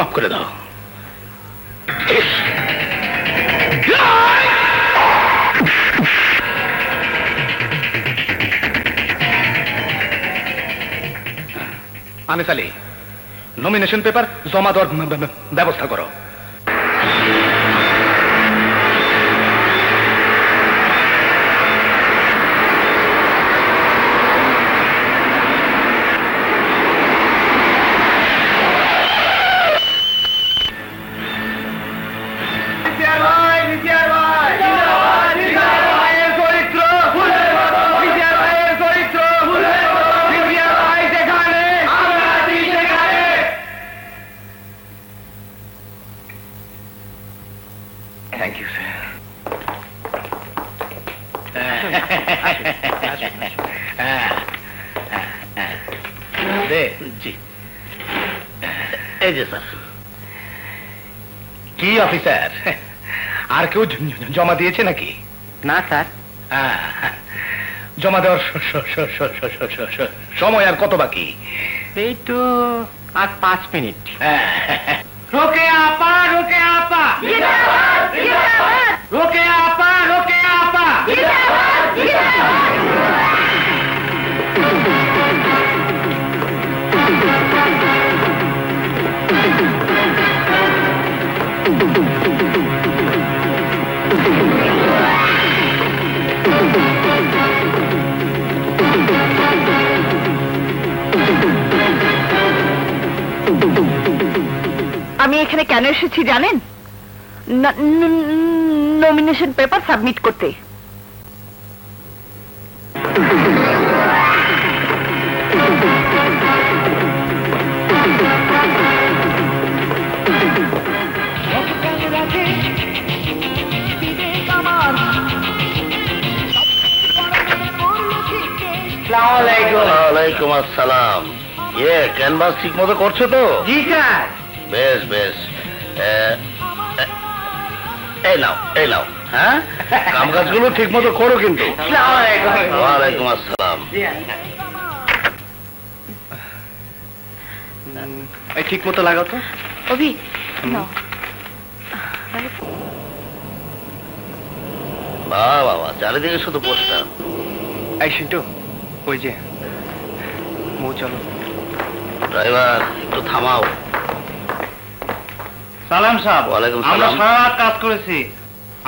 মাফ করে দাও। আনিস আলী, নমিনেশন পেপার জমা দেওয়ার ব্যবস্থা করো। কি অফিসার, আর কেউ জমা দিয়েছে নাকি? না স্যার। জমা দেওয়ার সময় আর কত বাকি? এই তো আর 5 মিনিট। রোকে আপা, রোকে আপা, রোকে আপা, রোকে আপা। আমি এখানে কেন এসেছি জানেন? নমিনেশন পেপার সাবমিট করতে। ওয়ালাইকুম আসসালাম। ক্যানভাস ঠিক মতো করছো তো? জি স্যার। বেশ বেশ, এই নাও এই নাও। হ্যাঁ, কাম কাজগুলো ঠিক মতো করো কিন্তু। ওয়ালাইকুম আসসালাম। ঠিক মতো লাগাও তো। অভি, বাহ বাবা, চারিদিকে শুধু পোস্টার। এই সিন্টু, ওই যে মৌ, চলো। ড্রাইভার, একটু থামাও। সালাম সাহেব, ওয়ালাইকুম আমরা সালাম। সারা রাত কাজ করেছি,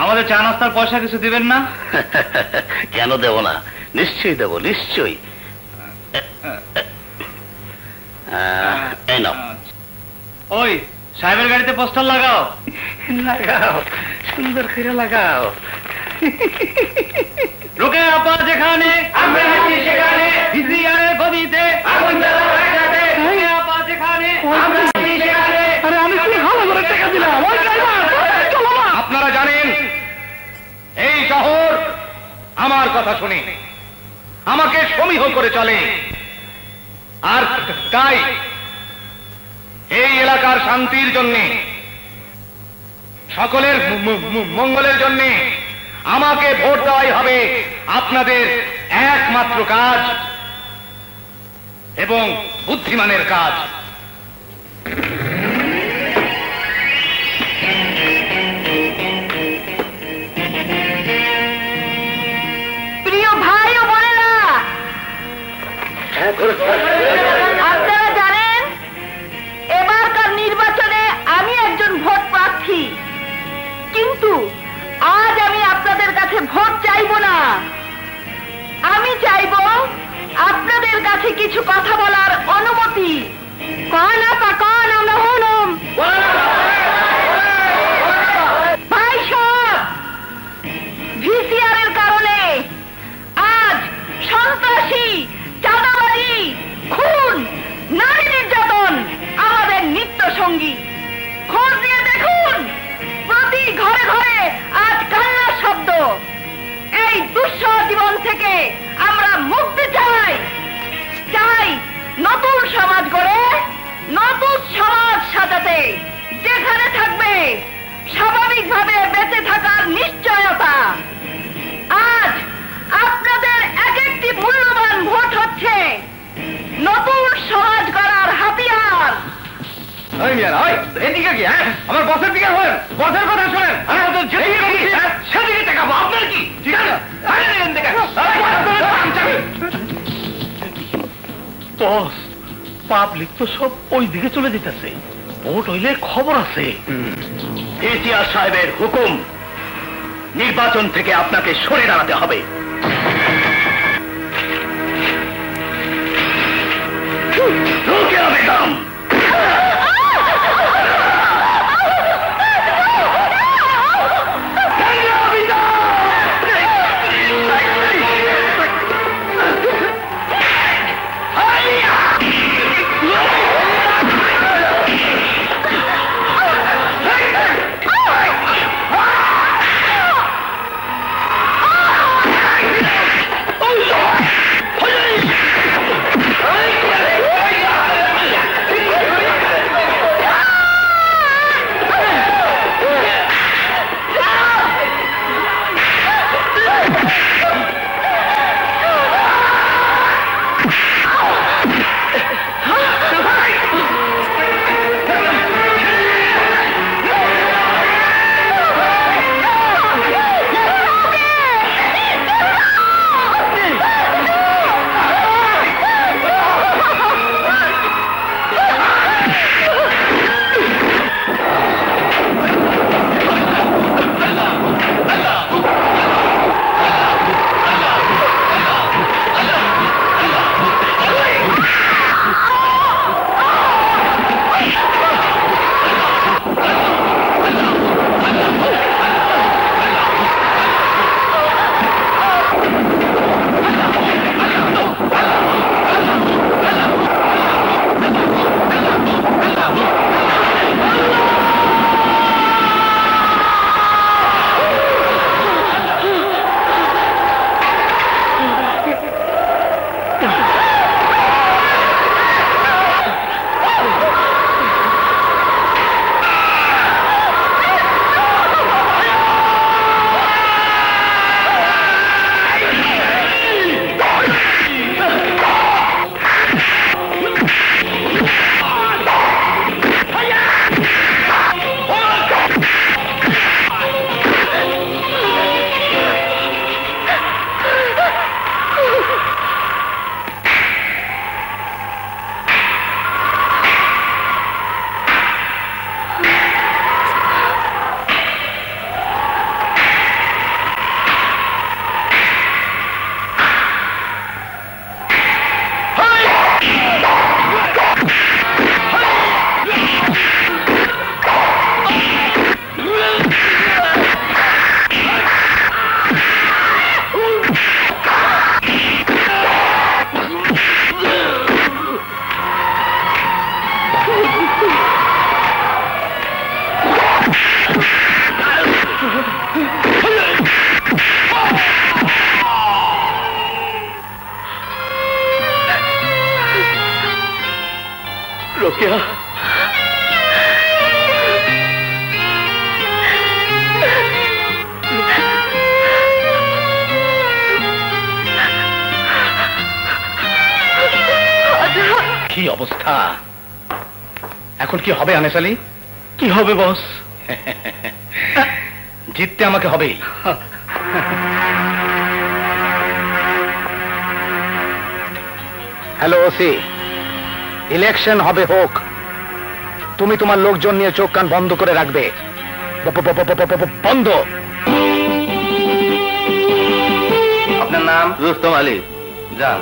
আমাদের চা নাস্তার পয়সা কিছু দিবেন না? কেন দেব না, নিশ্চয়ই দেবো, নিশ্চয়ই। এই নাও। ওই সাহেবের গাড়িতে পোস্টার লাগাও। লাগাও, সুন্দর করে লাগাও। রোকে আপা যেখানে, আমরা আছি সেখানে, ভিসিআরের গদিতে আগুন জ্বালা হয়ে যাবে। রোকে আপা যেখানে, আমরা আছি সেখানে। আরে আমি কি ভালো করে টাকা দিলাম। আপনারা জানেন এই শহর আমার কথা শুনে আমাকে সমীহ করে চলে, আর তাই এই এলাকার শান্তির জন্য, সকলের মঙ্গলের জন্য আমাকে ভোট দেওয়াই হবে আপনাদের একমাত্র কাজ এবং বুদ্ধিমানের কাজ। প্রিয় ভাই ও বোনেরা, আপনারা জানেন এবারকার নির্বাচনে আমি একজন ভোট প্রার্থী, কিন্তু আজ আমি আপনাদের কাছে ভোট চাইব না। আমি চাইব আপনাদের কাছে কিছু কথা বলার অনুমতি। কন আপা কন, আমরা হলাম ভাই সব। ভিসিআরের কারণে আজ সন্ত্রাসী, চাঁদাবাজি, খুন, নারী নির্যাতন আমাদের নিত্য সঙ্গী। খোঁজ দিয়ে দেখুন, প্রতি ঘরে ঘরে আজ কান্নার শব্দ। এই দুঃসহ জীবন থেকে আমরা মুক্তি চাই, চাই নতুন সমাজ গড়ে, নতুন সমাজ সাজাতে, যেখানে থাকবে স্বাভাবিকভাবে বেঁচে থাকার নিশ্চয়তা। আজ আপনাদের এক একটি মূল্যবান ভোট হচ্ছে নতুন সমাজ গড়ার হাতিয়ার। ওই মিয়া ওই এদিকে কি হ্যাঁ আমার বসের দিকে হন বসের কথা শুনেন আমি তো যেদিকে বলছি সেদিকে তাকাবো আপনার কি ঠিক আছে আরে এদিকে বস পাবলিক তো সব ওই দিকে চলে যেতেছে ভোট হইলে খবর আছে এটিআর সাহেবের হুকুম নির্বাচন থেকে আপনাকে সরে দাঁড়াতে হবে বেগম রোকেয়া কি অবস্থা এখন কি হবে আনিস আলী কি হবে বস জিততে আমাকে হবেই হ্যালো ওসি ইলেকশন হবে হোক তুমি তোমার লোকজন নিয়ে চোখ কান বন্ধ করে রাখবে বন্ধ আপনার নাম রুস্তম আলী যান